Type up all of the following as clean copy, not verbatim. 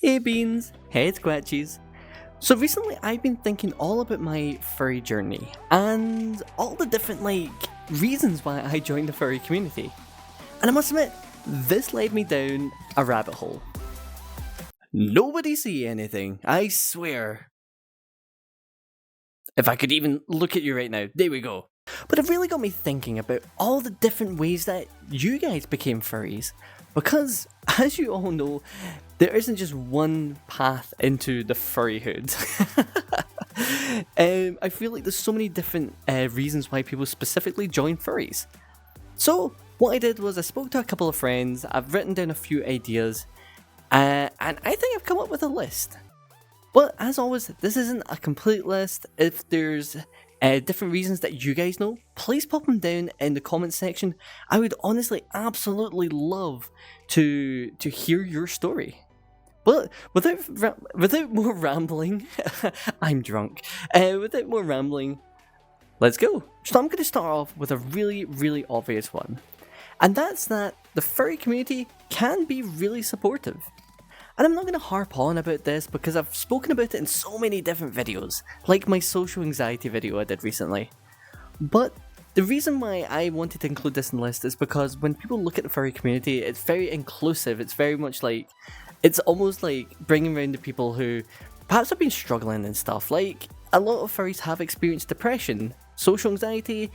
Hey beans, hey squatchies. So recently I've been thinking all about my furry journey and all the different reasons why I joined the furry community. And I must admit, this led me down a rabbit hole. Nobody see anything, I swear. If I could even look at you right now, there we go. But it really got me thinking about all the different ways that you guys became furries. Because, as you all know, there isn't just one path into the furryhood. I feel like there's so many different reasons why people specifically join furries. So, what I did was I spoke to a couple of friends, I've written down a few ideas, and I think I've come up with a list. But as always, this isn't a complete list. If there's different reasons that you guys know, please pop them down in the comments section. I would honestly absolutely love to hear your story. But without more rambling, I'm drunk. Without more rambling, let's go. So I'm going to start off with a really obvious one. And that's that the furry community can be really supportive. And I'm not going to harp on about this because I've spoken about it in so many different videos, like my social anxiety video I did recently. But the reason why I wanted to include this in the list is because when people look at the furry community, it's very inclusive. It's very much like, it's almost like bringing around the people who perhaps have been struggling and stuff. Like, a lot of furries have experienced depression, social anxiety,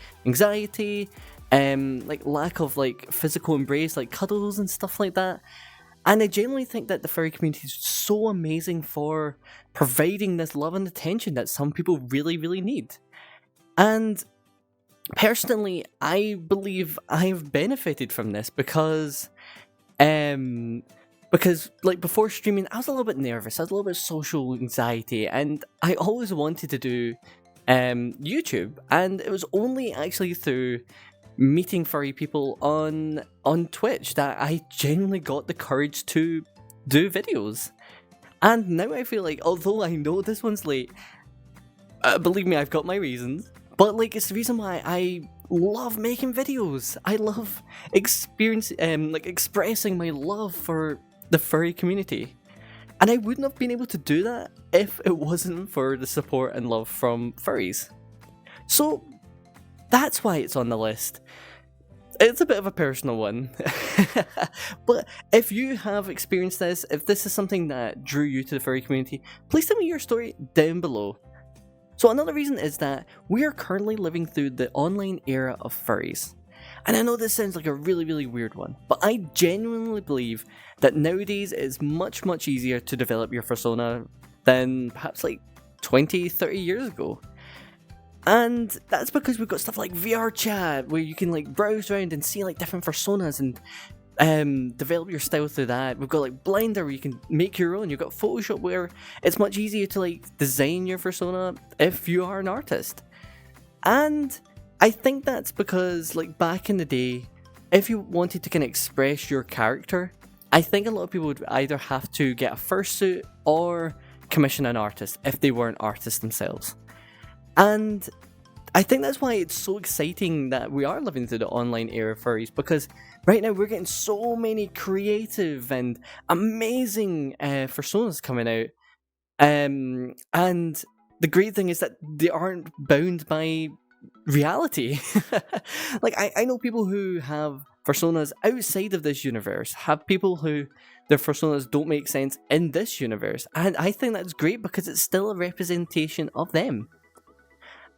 lack of physical embrace, like cuddles and stuff like that. And I genuinely think that the furry community is so amazing for providing this love and attention that some people really need. And personally, I believe I've benefited from this because before streaming, I was a little bit nervous. I was a little bit social anxiety, and I always wanted to do YouTube. And it was only actually through meeting furry people on Twitch that I genuinely got the courage to do videos. And now I feel like, although I know this one's late, believe me, I've got my reasons, but it's the reason why I love making videos. I love expressing my love for the furry community. And I wouldn't have been able to do that if it wasn't for the support and love from furries. So that's why it's on the list. It's a bit of a personal one. But if you have experienced this, if this is something that drew you to the furry community, please tell me your story down below. So another reason is that we are currently living through the online era of furries. And I know this sounds like a really weird one, but I genuinely believe that nowadays it's much easier to develop your Fursona than perhaps 20, 30 years ago. And that's because we've got stuff like VR chat, where you can browse around and see different Fursonas and develop your style through that. We've got Blender, where you can make your own. You've got Photoshop, where it's much easier to design your Fursona if you are an artist. And I think that's because back in the day, if you wanted to express your character, I think a lot of people would either have to get a fursuit or commission an artist if they weren't artists themselves. And I think that's why it's so exciting that we are living through the online era of furries, because right now we're getting so many creative and amazing Fursonas coming out. And the great thing is that they aren't bound by reality. I know people who have Fursonas outside of this universe, have people who their Fursonas don't make sense in this universe. And I think that's great because it's still a representation of them.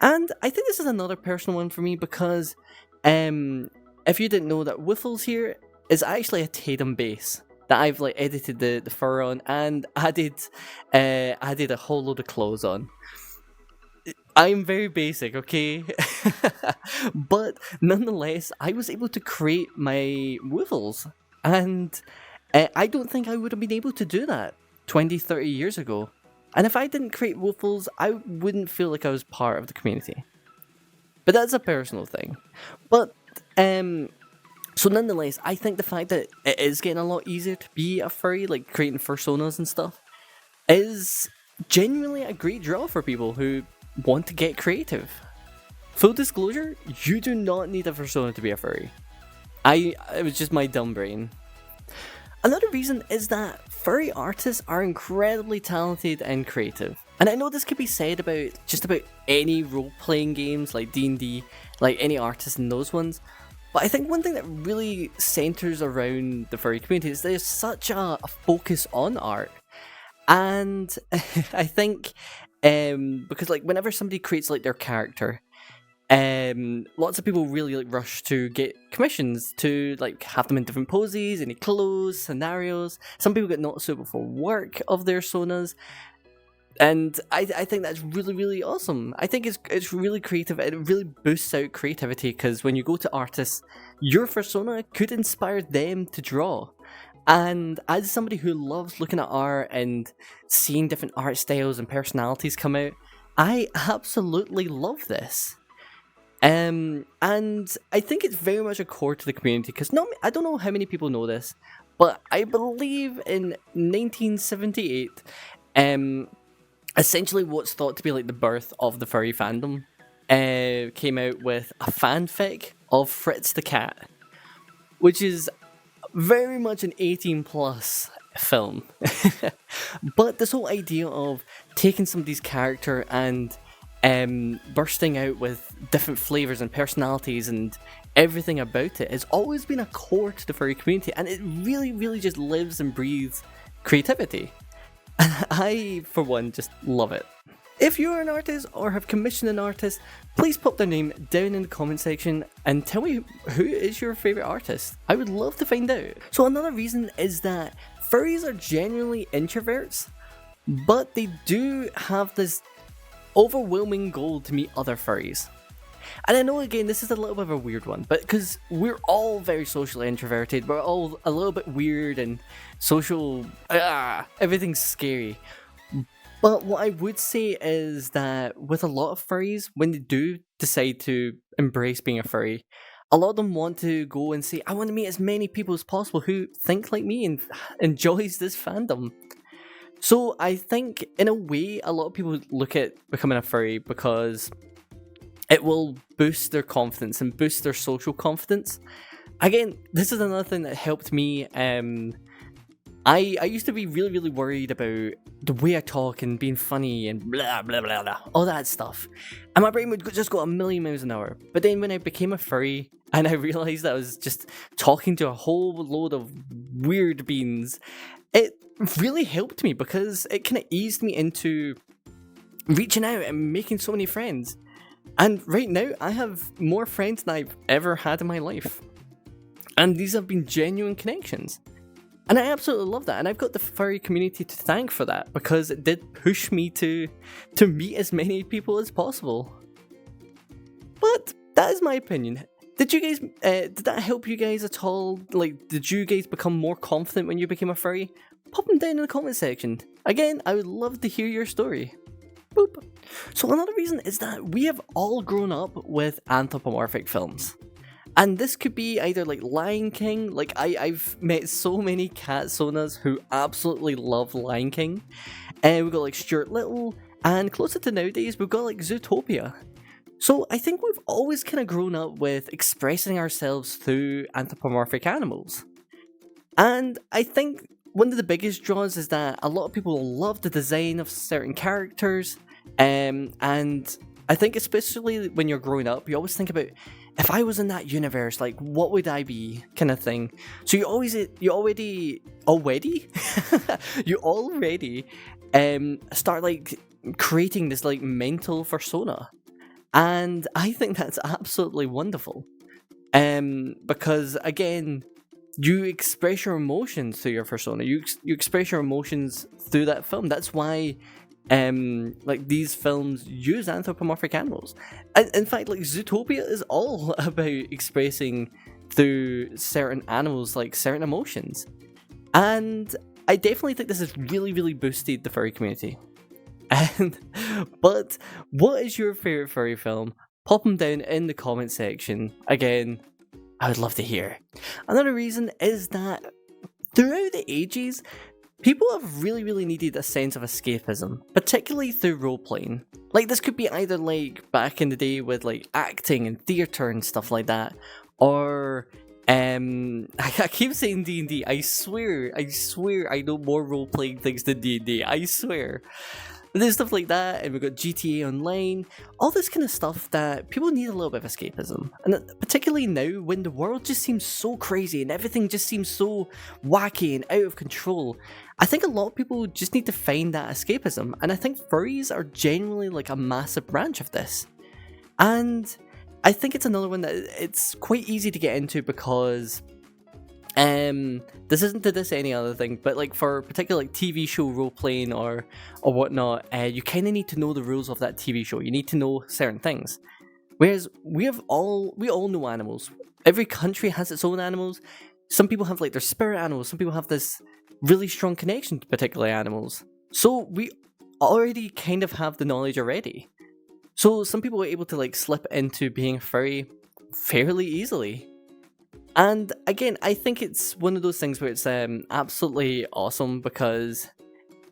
And I think this is another personal one for me because if you didn't know, that Wiffles here is actually a Tatum base that I've edited the fur on and added a whole load of clothes on. I'm very basic, okay? But nonetheless, I was able to create my Wiffles, and I don't think I would have been able to do that 20, 30 years ago. And if I didn't create Wiffles, I wouldn't feel like I was part of the community. But that's a personal thing. But, so nonetheless, I think the fact that it is getting a lot easier to be a furry, creating Fursonas and stuff, is genuinely a great draw for people who want to get creative. Full disclosure, you do not need a Fursona to be a furry. It was just my dumb brain. Another reason is that furry artists are incredibly talented and creative. And I know this could be said about just about any role-playing games like D&D, like any artist in those ones. But I think one thing that really centers around the furry community is there's such a focus on art. And I think because like whenever somebody creates like their character, lots of people really like rush to get commissions to like have them in different poses, any clothes, scenarios. Some people get not suitable for work of their sonas, and I think that's really, really awesome. I think it's really creative. It really boosts out creativity because when you go to artists, your Fursona could inspire them to draw. And as somebody who loves looking at art and seeing different art styles and personalities come out, I absolutely love this. And I think it's very much a core to the community because I don't know how many people know this, but I believe in 1978, essentially what's thought to be like the birth of the furry fandom came out with a fanfic of Fritz the cat, which is very much an 18 plus film. But this whole idea of taking somebody's character and bursting out with different flavors and personalities and everything about it has always been a core to the furry community, and it really, really just lives and breathes creativity. I, for one, just love it. If you're an artist or have commissioned an artist, please pop their name down in the comment section and tell me who is your favourite artist. I would love to find out. So another reason is that furries are genuinely introverts, but they do have this overwhelming goal to meet other furries. And I know, again, this is a little bit of a weird one, but because we're all very socially introverted, we're all a little bit weird and social, everything's scary. But what I would say is that with a lot of furries, when they do decide to embrace being a furry, a lot of them want to go and say, I want to meet as many people as possible who think like me and enjoys this fandom. So I think, in a way, a lot of people look at becoming a furry because it will boost their confidence and boost their social confidence. Again, this is another thing that helped me. I used to be really, really worried about the way I talk and being funny and blah, blah, blah, blah, all that stuff. And my brain would just go a million miles an hour. But then when I became a furry and I realised that I was just talking to a whole load of weird beings, it really helped me because it kind of eased me into reaching out and making so many friends. And right now, I have more friends than I've ever had in my life. And these have been genuine connections. And I absolutely love that, and I've got the furry community to thank for that, because it did push me to meet as many people as possible. But that is my opinion. Did you guys, did that help you guys at all? Like, did you guys become more confident when you became a furry? Pop them down in the comment section. Again, I would love to hear your story. Boop. So another reason is that we have all grown up with anthropomorphic films. And this could be either like Lion King, like I've met so many cat sonas who absolutely love Lion King. And we've got like Stuart Little, and closer to nowadays we've got like Zootopia. So I think we've always kind of grown up with expressing ourselves through anthropomorphic animals. And I think one of the biggest draws is that a lot of people love the design of certain characters, and I think especially when you're growing up, you always think about, if I was in that universe, like, what would I be, kind of thing. So you already start like creating this like mental persona, and I think that's absolutely wonderful. Because again, you express your emotions through your persona. You express your emotions through that film. That's why like these films use anthropomorphic animals. And in fact, like Zootopia is all about expressing through certain animals like certain emotions. And I definitely think this has really, really boosted the furry community. But what is your favorite furry film? Pop them down in the comment section. Again, I would love to hear. Another reason is that throughout the ages, people have really, really needed a sense of escapism, particularly through role-playing. Like, this could be either like back in the day with like acting and theatre and stuff like that, or I keep saying D&D. I swear I know more role-playing things than D&D. I swear. There's stuff like that, and we've got GTA Online, all this kind of stuff that people need a little bit of escapism. And particularly now, when the world just seems so crazy and everything just seems so wacky and out of control, I think a lot of people just need to find that escapism. And I think furries are genuinely like a massive branch of this. And I think it's another one that it's quite easy to get into because this isn't to diss any other thing, but like for particular like TV show role playing or whatnot, you kind of need to know the rules of that TV show. You need to know certain things. Whereas we all know animals. Every country has its own animals. Some people have like their spirit animals. Some people have this really strong connection to particular animals. So we already kind of have the knowledge already. So some people are able to like slip into being a furry fairly easily. And again, I think it's one of those things where it's absolutely awesome because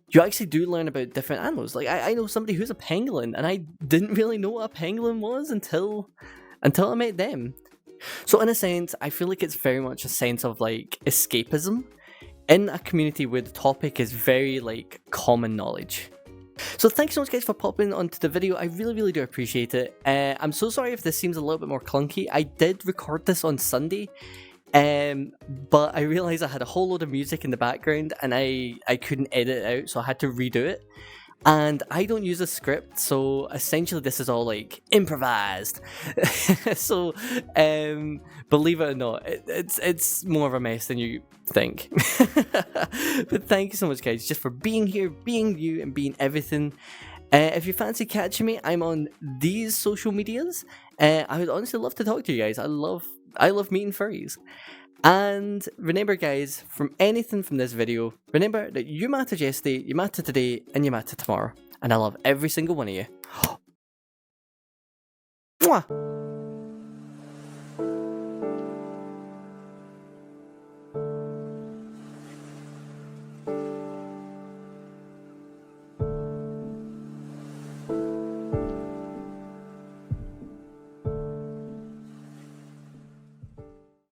you actually do learn about different animals. Like I know somebody who's a pangolin, and I didn't really know what a pangolin was until I met them. So in a sense, I feel like it's very much a sense of like escapism in a community where the topic is very like common knowledge. So thanks so much guys for popping onto the video. I really do appreciate it. I'm so sorry if this seems a little bit more clunky. I did record this on Sunday, but I realized I had a whole load of music in the background and I couldn't edit it out, so I had to redo it. And I don't use a script, so essentially this is all like improvised. So believe it or not, it's more of a mess than you think. But thank you so much guys just for being here, being you, and being everything. If you fancy catching me, I'm on these social medias. I would honestly love to talk to you guys. I love meeting furries. And remember guys, from anything from this video, remember that you mattered yesterday, you matter today, and you matter tomorrow. And I love every single one of you. Mwah!